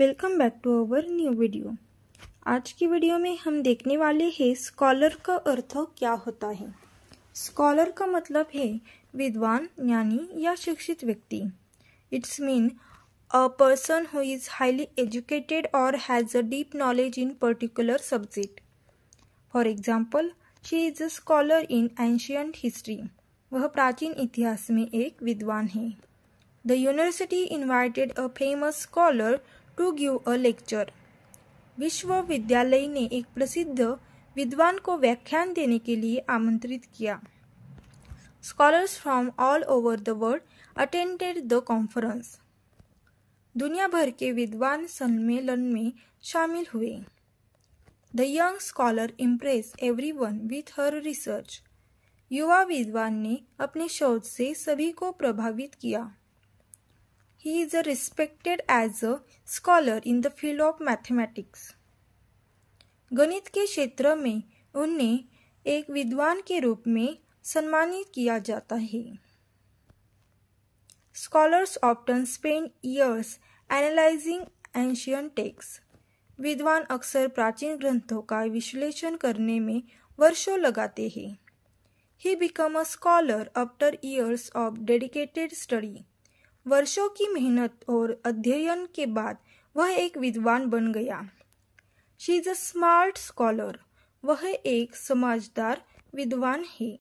Welcome back to our new video. आज की video में हम देखने वाले हैं स्कॉलर का अर्थ क्या होता है। स्कॉलर का मतलब है विद्वान, ज्ञानी या शिक्षित व्यक्ति। It's mean a person who is highly educated और has a deep knowledge in particular subject. For example, she is a scholar in ancient history. वह प्राचीन इतिहास में एक विद्वान है। The university invited a famous scholar to give a lecture. विश्वविद्यालय ने एक प्रसिद्ध विद्वान को व्याख्यान देने के लिए आमंत्रित किया। Scholars from all over the world attended the conference. दुनिया भर के विद्वान सम्मेलन में शामिल हुए। The young scholar impressed everyone with her research. युवा विद्वान ने अपने शोध से सभी को प्रभावित किया। He is respected as a scholar in the field of mathematics. गणित के क्षेत्र में उन्हें एक विद्वान के रूप में सम्मानित किया जाता है। Scholars often spend years analyzing ancient texts. विद्वान अक्सर प्राचीन ग्रंथों का विश्लेषण करने में वर्षों लगाते हैं। He became a scholar after years of dedicated study. वर्षों की मेहनत और अध्ययन के बाद वह एक विद्वान बन गया। She is a smart scholar. वह एक समझदार विद्वान है।